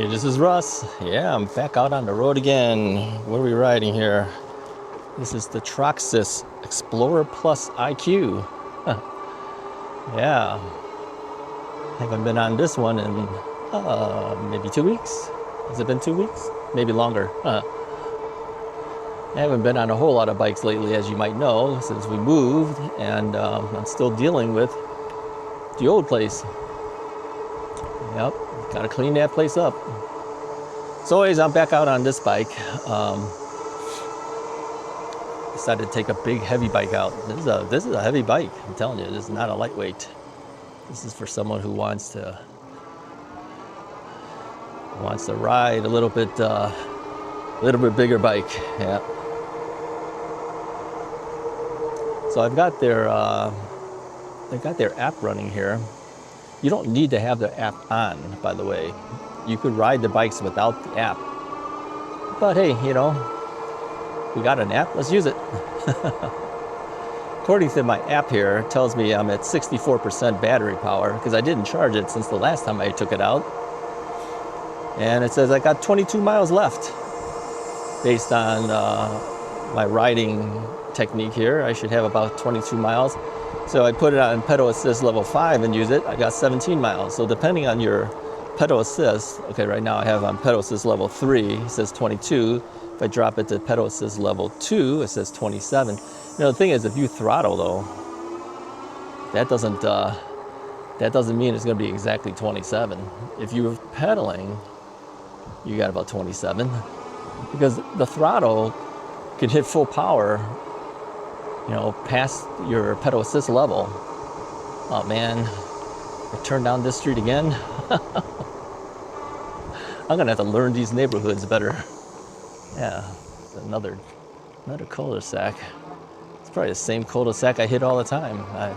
Hey, this is Russ. Yeah, I'm back out on the road again. What are we riding here? This is the Troxus Explorer Plus IQ. Yeah, haven't been on this one in maybe 2 weeks. Has it been 2 weeks? Maybe longer. I haven't been on a whole lot of bikes lately, as you might know, since we moved, and I'm still dealing with the old place. Yep, gotta clean that place up. So anyways, I'm back out on this bike. Decided to take a big heavy bike out. This is a heavy bike, I'm telling you. This is not a lightweight. This is for someone who wants to ride a little bit bigger bike. Yeah. So I've got they've got their app running here. You don't need to have the app on, by the way. You could ride the bikes without the app. But hey, you know, we got an app, let's use it. According to my app here, it tells me I'm at 64% battery power because I didn't charge it since the last time I took it out. And it says I got 22 miles left. Based on my riding technique here, I should have about 22 miles. So I put it on pedal assist level 5 and use it. I got 17 miles. So depending on your pedal assist, okay, right now I have on pedal assist level 3, it says 22. If I drop it to pedal assist level 2, it says 27. You know, the thing is, if you throttle though, that doesn't mean it's gonna be exactly 27. If you're pedaling, you got about 27. Because the throttle can hit full power, you know, past your pedal assist level. Oh man, I turned down this street again. I'm gonna have to learn these neighborhoods better. Yeah, it's another cul-de-sac. It's probably the same cul-de-sac I hit all the time. I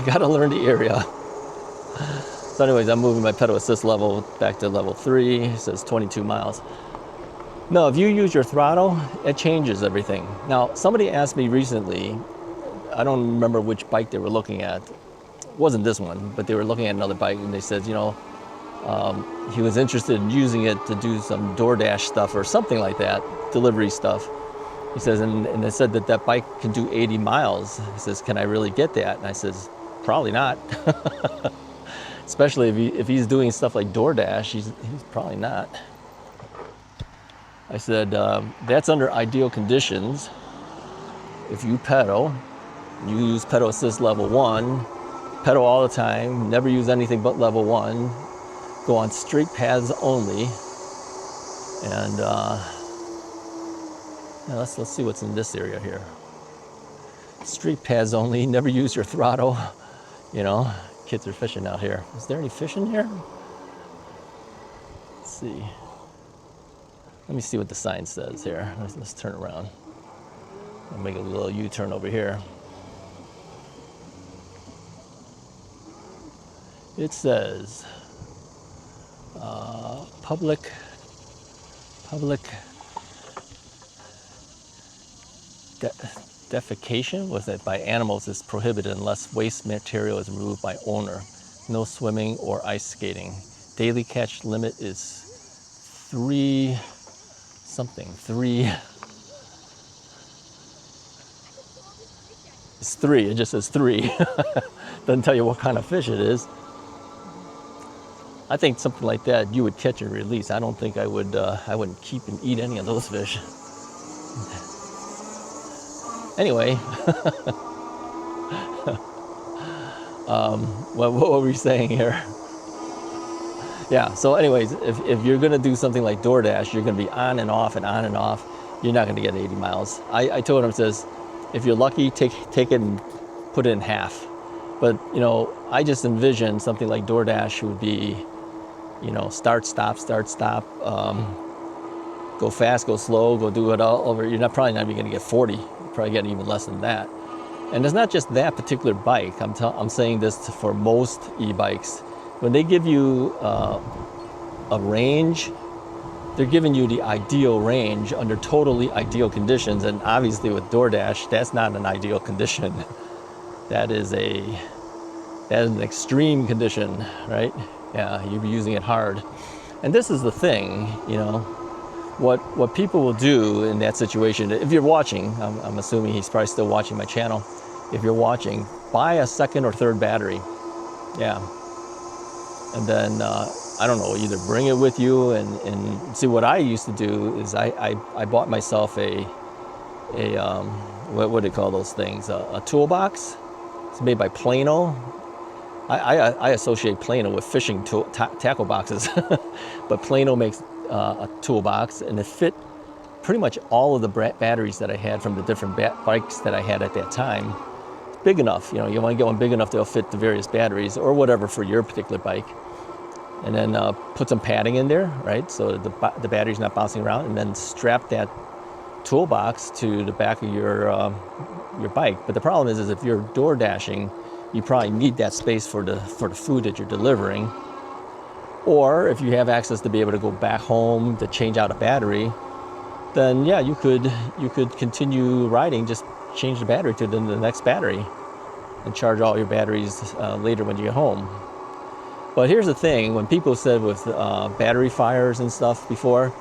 gotta learn the area. So anyways, I'm moving my pedal assist level back to level 3. It says 22 miles. No, if you use your throttle, it changes everything. Now, somebody asked me recently, I don't remember which bike they were looking at. It wasn't this one, but they were looking at another bike, and they said, you know, he was interested in using it to do some DoorDash stuff or something like that, delivery stuff. He says, and they said that bike can do 80 miles. He says, can I really get that? And I says, probably not. Especially if he's doing stuff like DoorDash, he's probably not. I said, that's under ideal conditions. If you pedal, you use pedal assist level 1, pedal all the time, never use anything but level 1, go on straight paths only, and yeah, let's see what's in this area here. Straight paths only, never use your throttle. You know, kids are fishing out here. Is there any fish in here? Let's see. Let me see what the sign says here. Let's turn around. I'll make a little U-turn over here. It says public defecation was that by animals is prohibited unless waste material is removed by owner. No swimming or ice skating. Daily catch limit is 3. It's 3, it just says 3. Doesn't tell you what kind of fish it is. I think something like that you would catch and release. I don't think I wouldn't keep and eat any of those fish. Anyway, what were we saying here? Yeah, so anyways, if you're gonna do something like DoorDash, you're gonna be on and off and on and off. You're not gonna get 80 miles. I told him, it says, if you're lucky, take it and put it in half. But, you know, I just envision something like DoorDash would be, you know, start, stop, go fast, go slow, go do it all over. You're probably not even gonna get 40. You're probably getting even less than that. And it's not just that particular bike. I'm saying this for most e-bikes. When they give you a range, they're giving you the ideal range under totally ideal conditions. And obviously with DoorDash, that's not an ideal condition. That is an extreme condition, right? Yeah, you'd be using it hard. And this is the thing, you know, what people will do in that situation, if you're watching, I'm assuming he's probably still watching my channel. If you're watching, buy a second or third battery. Yeah. And then, I don't know, either bring it with you and see what I used to do is I bought myself what do you call those things? A toolbox. It's made by Plano. I associate Plano with fishing tackle boxes, but Plano makes a toolbox, and it fit pretty much all of the batteries that I had from the different bikes that I had at that time. It's big enough, you know, you want to get one big enough that'll fit the various batteries or whatever for your particular bike. And then put some padding in there, right? So the battery's not bouncing around, and then strap that toolbox to the back of your bike. But the problem is if you're door dashing, you probably need that space for the food that you're delivering. Or if you have access to be able to go back home to change out a battery, then yeah, you could continue riding, just change the battery to the next battery and charge all your batteries later when you get home. But here's the thing, when people said with battery fires and stuff before,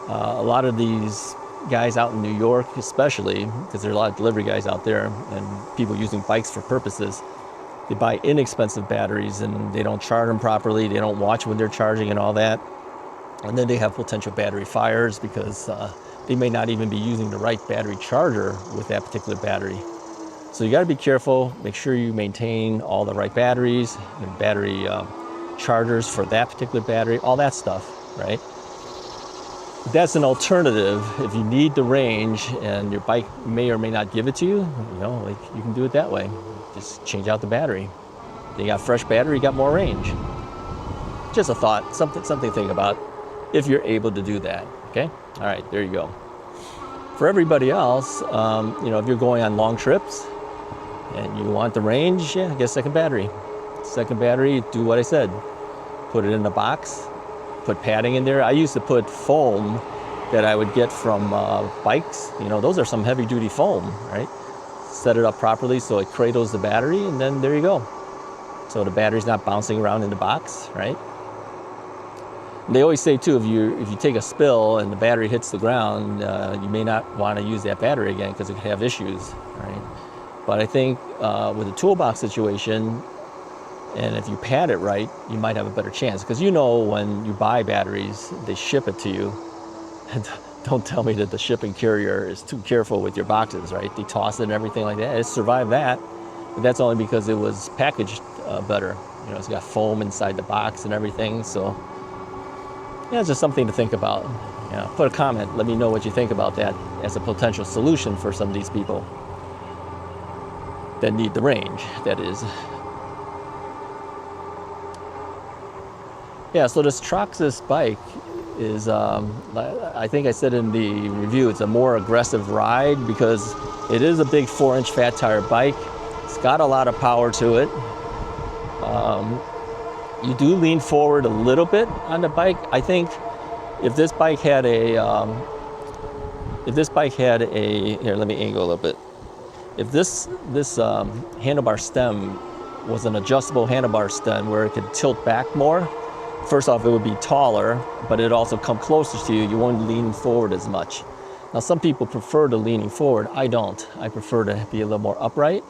a lot of these guys out in New York especially, because there are a lot of delivery guys out there and people using bikes for purposes, they buy inexpensive batteries and they don't charge them properly, they don't watch when they're charging and all that. And then they have potential battery fires because they may not even be using the right battery charger with that particular battery. So you gotta be careful, make sure you maintain all the right batteries and battery chargers for that particular battery, all that stuff, right? That's an alternative. If you need the range and your bike may or may not give it to you, you know, like you can do it that way. Just change out the battery. Then you got fresh battery, you got more range. Just a thought, something to think about if you're able to do that, okay? All right, there you go. For everybody else, you know, if you're going on long trips and you want the range, yeah, get a second battery. Second battery, do what I said. Put it in a box, put padding in there. I used to put foam that I would get from bikes. You know, those are some heavy duty foam, right? Set it up properly so it cradles the battery, and then there you go. So the battery's not bouncing around in the box, right? They always say too, if you take a spill and the battery hits the ground, you may not want to use that battery again because it could have issues, right? But I think with the toolbox situation, and if you pad it right, you might have a better chance. Because you know when you buy batteries, they ship it to you. And don't tell me that the shipping carrier is too careful with your boxes, right? They toss it and everything like that. It survived that, but that's only because it was packaged better. You know, it's got foam inside the box and everything. So, yeah, it's just something to think about. You know, put a comment. Let me know what you think about that as a potential solution for some of these people that need the range, that is. Yeah, so this Troxus bike is, I think I said in the review, it's a more aggressive ride because it is a big 4-inch fat tire bike. It's got a lot of power to it. You do lean forward a little bit on the bike. I think if this bike had a, here, let me angle a little bit. If this handlebar stem was an adjustable handlebar stem where it could tilt back more, first off, it would be taller, but it'd also come closer to you. You won't lean forward as much. Now, some people prefer the leaning forward. I don't. I prefer to be a little more upright.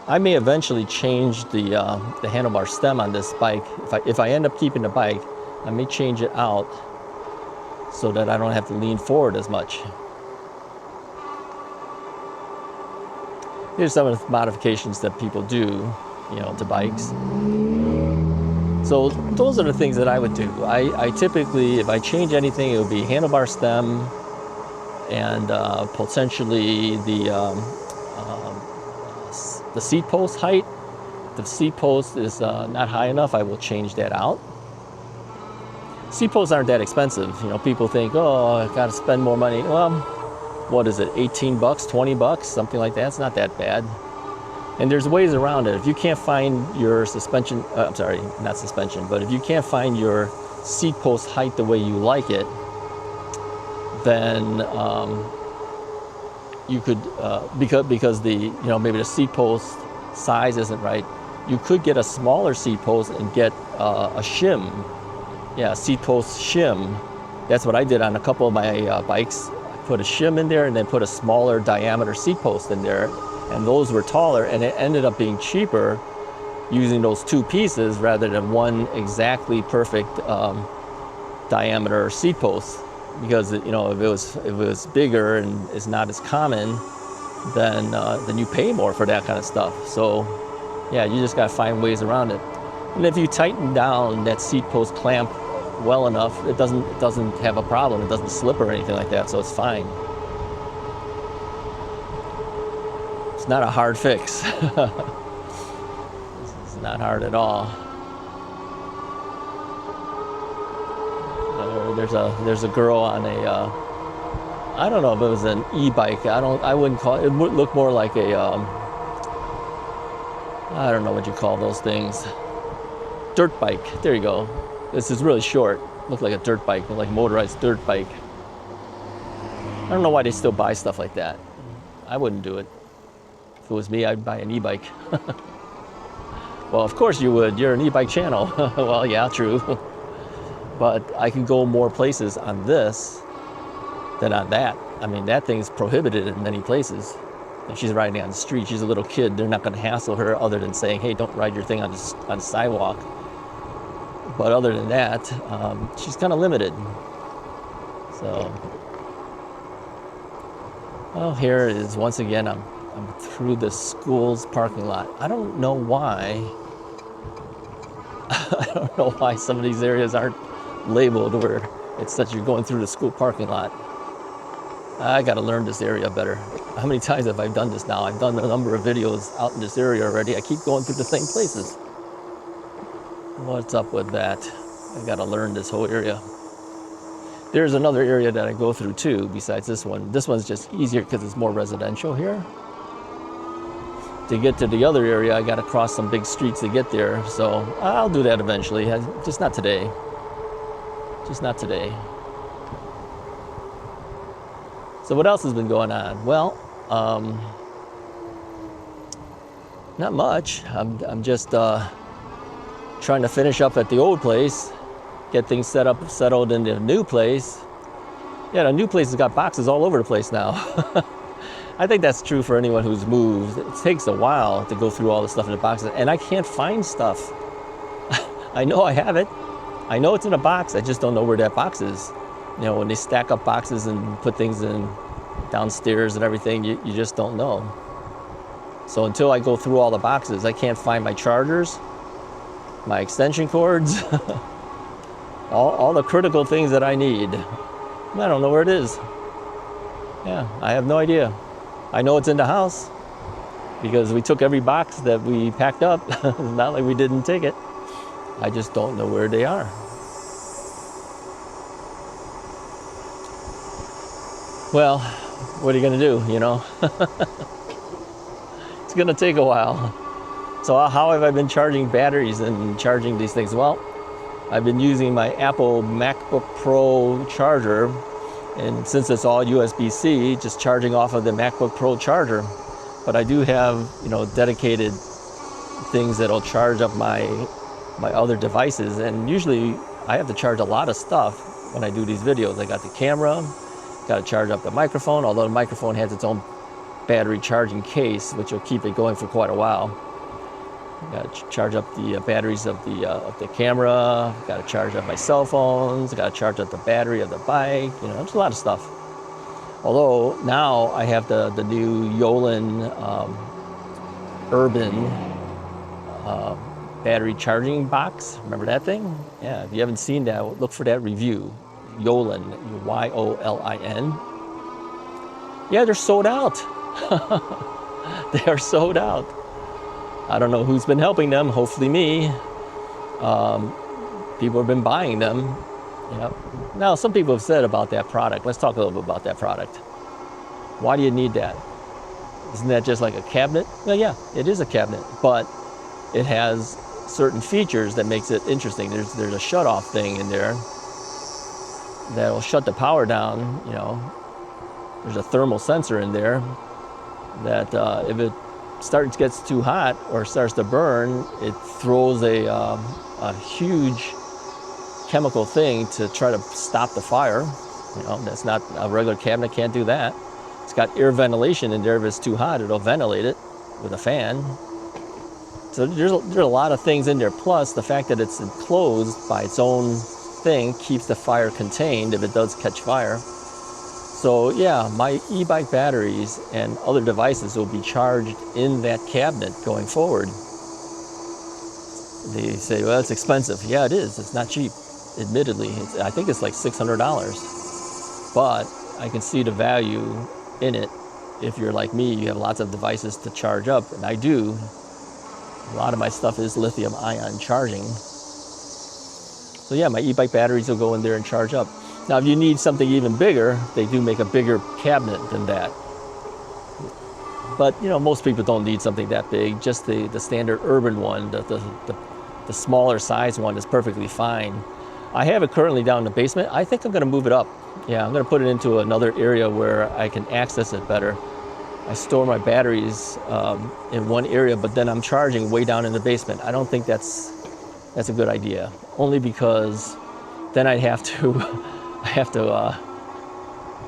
I may eventually change the handlebar stem on this bike. If I end up keeping the bike, I may change it out so that I don't have to lean forward as much. Here's some of the modifications that people do, you know, to bikes. So those are the things that I would do. I typically, if I change anything, it would be handlebar stem and potentially the seat post height. If the seat post is not high enough, I will change that out. Seat posts aren't that expensive. You know, people think, oh, I got to spend more money. Well, what is it, 18 bucks, 20 bucks, something like that? It's not that bad. And there's ways around it. If you can't find your suspension, I'm sorry, not suspension, but if you can't find your seat post height the way you like it, then you could, because the, you know, maybe the seat post size isn't right, you could get a smaller seat post and get a shim seat post shim. That's what I did on a couple of my bikes. I put a shim in there and then put a smaller diameter seat post in there, and those were taller, and it ended up being cheaper using those two pieces rather than one exactly perfect diameter seat post, because if it was bigger and is not as common, then you pay more for that kind of stuff. So yeah, you just got to find ways around it. And if you tighten down that seat post clamp well enough, it doesn't have a problem. It doesn't slip or anything like that, so it's fine. It's not a hard fix. It's not hard at all. There's a girl on a I don't know if it was an e-bike. I wouldn't call it. It would look more like a I don't know what you call those things. Dirt bike. There you go. This is really short. Looked like a dirt bike, like a motorized dirt bike. I don't know why they still buy stuff like that. I wouldn't do it. If it was me, I'd buy an e-bike. Well, of course you would. You're an e-bike channel. Well, yeah, true. But I can go more places on this than on that. I mean, that thing's prohibited in many places. If she's riding on the street, she's a little kid. They're not going to hassle her other than saying, hey, don't ride your thing on the sidewalk. But other than that, she's kind of limited. So, well, here it is once again. I'm through the school's parking lot. I don't know why. I don't know why some of these areas aren't labeled where it's that you're going through the school parking lot. I got to learn this area better. How many times have I done this now? I've done a number of videos out in this area already. I keep going through the same places. What's up with that? I got to learn this whole area. There's another area that I go through too, besides this one. This one's just easier because it's more residential here. To get to the other area, I got to cross some big streets to get there. So I'll do that eventually. Just not today. Just not today. So what else has been going on? Well, not much. I'm just trying to finish up at the old place, get things settled in the new place. Yeah, the new place has got boxes all over the place now. I think that's true for anyone who's moved. It takes a while to go through all the stuff in the boxes, and I can't find stuff. I know I have it. I know it's in a box. I just don't know where that box is. You know, when they stack up boxes and put things in downstairs and everything, you just don't know. So until I go through all the boxes, I can't find my chargers, my extension cords, all the critical things that I need. I don't know where it is. Yeah, I have no idea. I know it's in the house because we took every box that we packed up. It's not like we didn't take it. I just don't know where they are. Well, what are you gonna do, you know? It's gonna take a while. So how have I been charging batteries and charging these things? Well, I've been using my Apple MacBook Pro charger, and since it's all USB-C, just charging off of the MacBook Pro charger. But I do have, dedicated things that'll charge up my other devices, and usually I have to charge a lot of stuff when I do these videos. I got the camera, got to charge up the microphone, although the microphone has its own battery charging case, which will keep it going for quite a while. Got to charge up the batteries of the camera. Got to charge up my cell phones. Got to charge up the battery of the bike. There's a lot of stuff. Although now I have the new Yolan Urban battery charging box. Remember that thing? Yeah. If you haven't seen that, look for that review. Yolan, Y-O-L-I-N. Yeah, they're sold out. They are sold out. I don't know who's been helping them. Hopefully me. People have been buying them. Now, some people have said about that product. Let's talk a little bit about that product. Why do you need that? Isn't that just like a cabinet? Well, yeah, it is a cabinet, but it has certain features that makes it interesting. There's a shut-off thing in there that'll shut the power down. There's a thermal sensor in there that if it gets too hot or starts to burn, it throws a huge chemical thing to try to stop the fire. You know, that's not a regular cabinet, can't do that. It's got air ventilation in there. If it's too hot, it'll ventilate it with a fan. So there's a lot of things in there. Plus, the fact that it's enclosed by its own thing keeps the fire contained if it does catch fire. So yeah, my e-bike batteries and other devices will be charged in that cabinet going forward. They say, well, it's expensive. Yeah, it is. It's not cheap, admittedly. I think it's like $600. But I can see the value in it. If you're like me, you have lots of devices to charge up, and I do. A lot of my stuff is lithium ion charging. So yeah, my e-bike batteries will go in there and charge up. Now, if you need something even bigger, they do make a bigger cabinet than that. But, you know, most people don't need something that big. Just the standard urban one, the smaller size one is perfectly fine. I have it currently down in the basement. I think I'm going to move it up. Yeah, I'm going to put it into another area where I can access it better. I store my batteries in one area, but then I'm charging way down in the basement. I don't think that's a good idea. Only because then I'd have to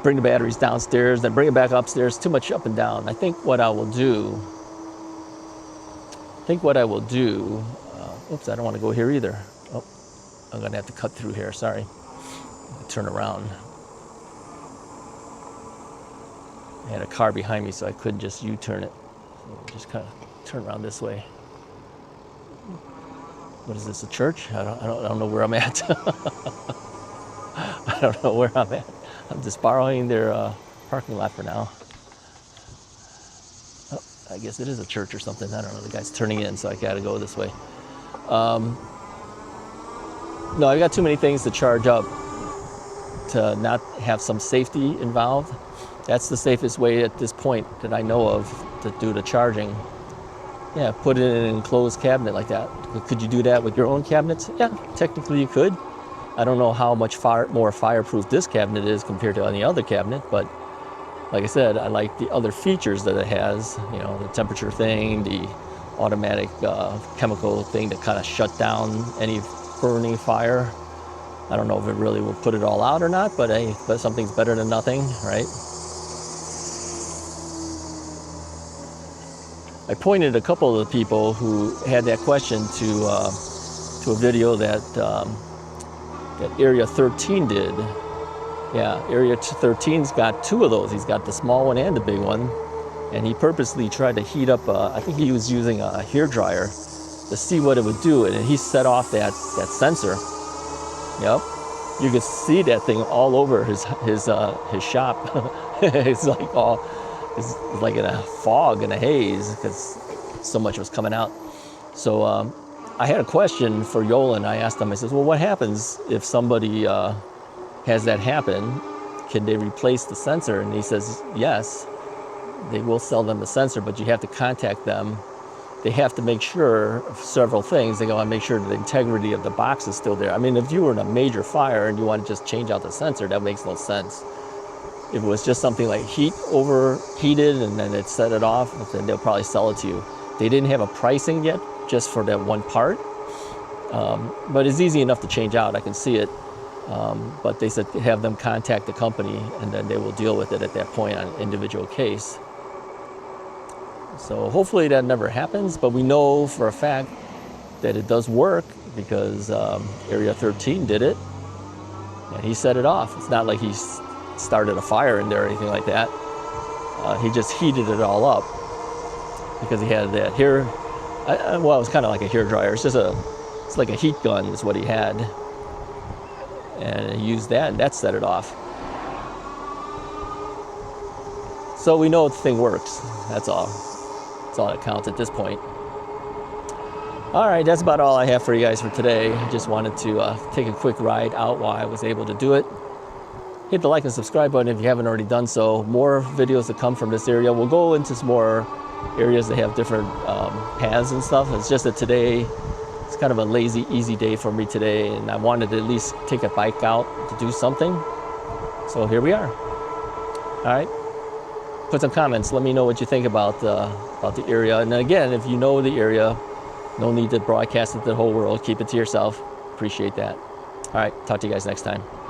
bring the batteries downstairs, then bring it back upstairs. Too much up and down. I think what I will do. Oops, I don't want to go here either. Oh, I'm going to have to cut through here. Sorry. Turn around. I had a car behind me, so I couldn't just U-turn it. So just kind of turn around this way. What is this, a church? I don't know where I'm at. I don't know where I'm at. I'm just borrowing their parking lot for now. Oh, I guess it is a church or something. I don't know. The guy's turning in, so I got to go this way. No, I've got too many things to charge up to not have some safety involved. That's the safest way at this point that I know of to do the charging. Yeah, put it in an enclosed cabinet like that. Could you do that with your own cabinets? Yeah, technically you could. I don't know how much more fireproof this cabinet is compared to any other cabinet, but like I said, I like the other features that it has. You know, the temperature thing, the automatic chemical thing to kind of shut down any burning fire. I don't know if it really will put it all out or not, but hey, but something's better than nothing, right? I pointed a couple of the people who had that question to a video that Area 13 did. Yeah, Area 13's got two of those. He's got the small one and the big one. And he purposely tried to heat up, I think he was using a hairdryer to see what it would do. And he set off that sensor. Yep. You could see that thing all over his shop. It's like in a fog and a haze because so much was coming out. So I had a question for Yolan. I asked him, I says, well, what happens if somebody has that happen? Can they replace the sensor? And he says, yes, they will sell them the sensor, but you have to contact them. They have to make sure of several things. They want to make sure the integrity of the box is still there. I mean, if you were in a major fire and you want to just change out the sensor, that makes no sense. If it was just something like overheated and then it set it off, then they'll probably sell it to you. They didn't have a pricing yet just for that one part, but it's easy enough to change out. I can see it, but they said have them contact the company and then they will deal with it at that point on an individual case. So hopefully that never happens, but we know for a fact that it does work because Area 13 did it and he set it off. It's not like he's started a fire in there or anything like that. He just heated it all up because he had that hair. Well, it was kind of like a hair dryer. It's like a heat gun is what he had, and he used that, and that set it off. So we know the thing works. That's all. That's all that counts at this point. All right, that's about all I have for you guys for today. I just wanted to take a quick ride out while I was able to do it. Hit the like and subscribe button if you haven't already done so. More videos to come from this area. We'll go into some more areas that have different paths and stuff. It's just that today, it's kind of a lazy, easy day for me today, and I wanted to at least take a bike out to do something. So here we are. All right. Put some comments. Let me know what you think about the area. And again, if you know the area, no need to broadcast it to the whole world. Keep it to yourself. Appreciate that. All right, talk to you guys next time.